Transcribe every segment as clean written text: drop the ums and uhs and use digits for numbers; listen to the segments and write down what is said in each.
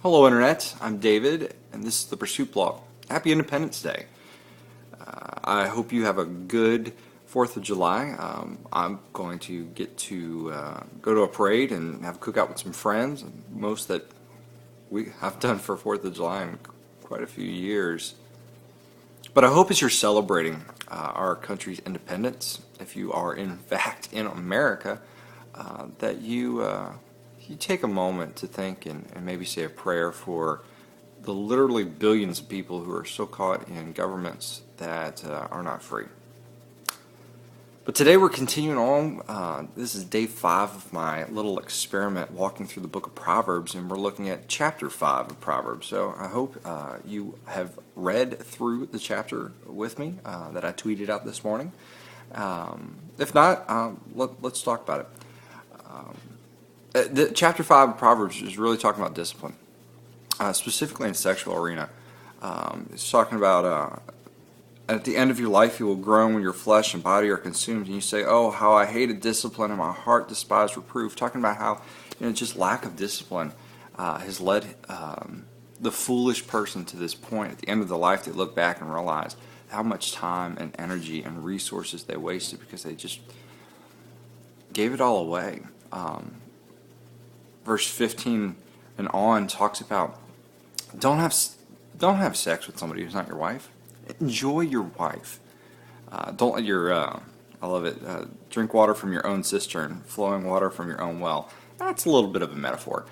Hello Internet, I'm David, and this is the Pursuit Blog. Happy Independence Day. I hope you have a good 4th of July. I'm going to get to go to a parade and have a cookout with some friends, most that I've done for 4th of July in quite a few years. But I hope as you're celebrating our country's independence, if you are in fact in America, that you take a moment to think and maybe say a prayer for the literally billions of people who are so caught in governments that are not free. But today we're continuing on. This is day 5 of my little experiment walking through the book of Proverbs, and we're looking at chapter 5 of Proverbs. So I hope you have read through the chapter with me that I tweeted out this morning. If not, let's talk about it. The chapter 5 of Proverbs is really talking about discipline, specifically in sexual arena. It's talking about at the end of your life you will groan when your flesh and body are consumed, and you say, "Oh, how I hated discipline, and my heart despised reproof." Talking about how just lack of discipline has led the foolish person to this point. At the end of their life, they look back and realize how much time and energy and resources they wasted because they just gave it all away. Verse 15 and on talks about don't have sex with somebody who's not your wife. Enjoy your wife. Don't let your I love it. Drink water from your own cistern, flowing water from your own well. That's a little bit of a metaphor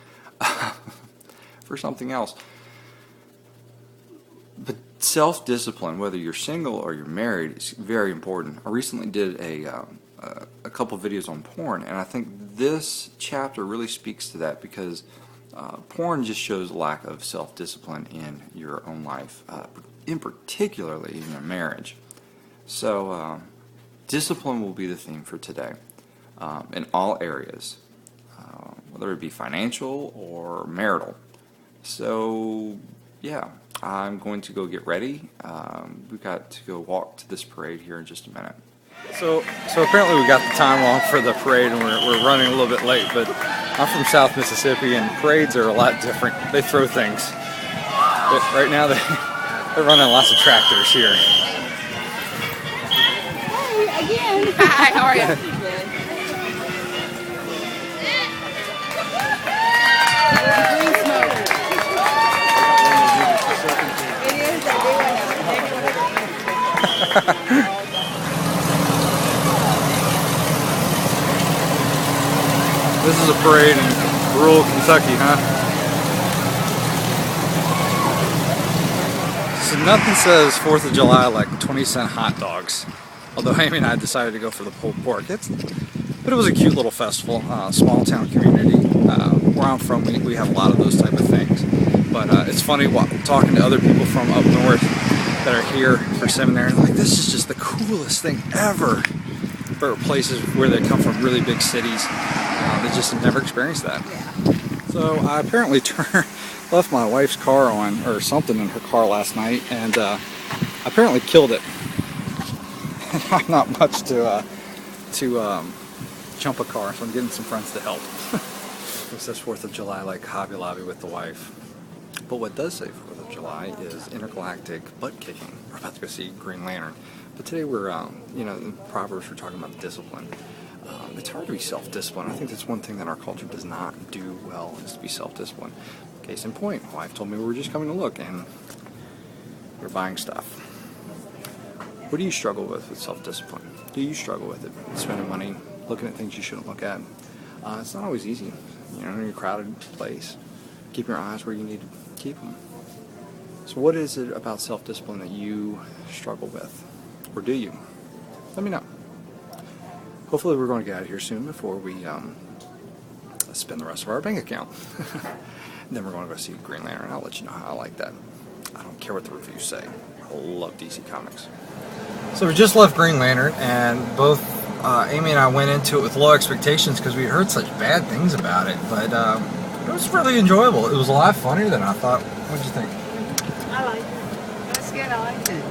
for something else. But self-discipline, whether you're single or you're married, is very important. I recently did a couple videos on porn, and I think this chapter really speaks to that because porn just shows a lack of self-discipline in your own life, in particularly in your marriage. So discipline will be the theme for today in all areas, whether it be financial or marital. So yeah, I'm going to go get ready. We've got to go walk to this parade here in just a minute. So apparently we got the time wrong for the parade, and we're running a little bit late, but I'm from South Mississippi, and parades are a lot different. They throw things. But right now they're running lots of tractors here. Hi again. Hi, how are you? Green smoke. It is. This is a parade in rural Kentucky, huh? So nothing says 4th of July like 20-cent hot dogs. Although Amy and I decided to go for the pulled pork. But it was a cute little festival, small town community. Where I'm from, we have a lot of those type of things. But it's funny talking to other people from up north that are here for seminary. Like, this is just the coolest thing ever. For places where they come from, really big cities. They just have never experienced that. Yeah. So I apparently left my wife's car on, or something in her car last night, and apparently killed it. I'm not much to jump a car, so I'm getting some friends to help. It says 4th of July like Hobby Lobby with the wife. But what does say 4th of July is intergalactic butt kicking. We're about to go see Green Lantern. But today we're, in Proverbs we're talking about discipline. It's hard to be self-disciplined. I think that's one thing that our culture does not do well, is to be self-disciplined. Case in point, my wife told me we were just coming to look, and we're buying stuff. What do you struggle with self-discipline? Do you struggle with it? Spending money, looking at things you shouldn't look at. It's not always easy. In a crowded place, keep your eyes where you need to keep them. So what is it about self-discipline that you struggle with? Or do you? Let me know. Hopefully we're going to get out of here soon before we spend the rest of our bank account. And then we're going to go see Green Lantern. I'll let you know how I like that. I don't care what the reviews say. I love DC Comics. So we just left Green Lantern, and both Amy and I went into it with low expectations because we heard such bad things about it. But it was really enjoyable. It was a lot funnier than I thought. What did you think? I liked it. That's good. I liked it.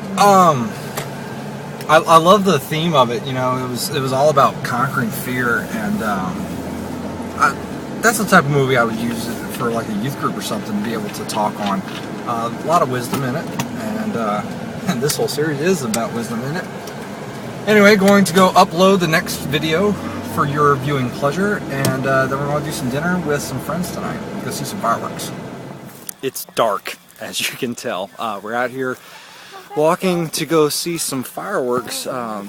I love the theme of it. It was all about conquering fear, and that's the type of movie I would use for like a youth group or something to be able to talk on. A lot of wisdom in it, and this whole series is about wisdom in it. Anyway, going to go upload the next video for your viewing pleasure, and then we're going to do some dinner with some friends tonight. Go see some fireworks. It's dark, as you can tell. We're out here walking to go see some fireworks.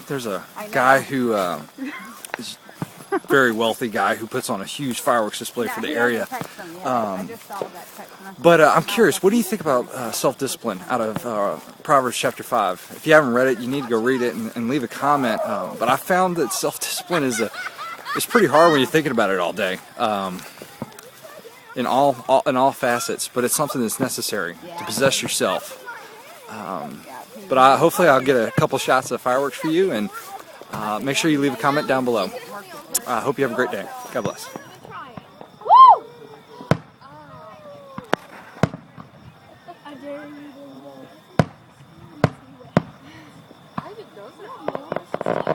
There's a guy who is a very wealthy guy who puts on a huge fireworks display for the area. But I'm curious, what do you think about self-discipline out of Proverbs chapter 5? If you haven't read it, you need to go read it and leave a comment. But I found that self-discipline is pretty hard when you're thinking about it all day, in all facets. But it's something that's necessary to possess yourself. But hopefully I'll get a couple shots of fireworks for you, and make sure you leave a comment down below. I hope you have a great day. God bless. I dare you to go.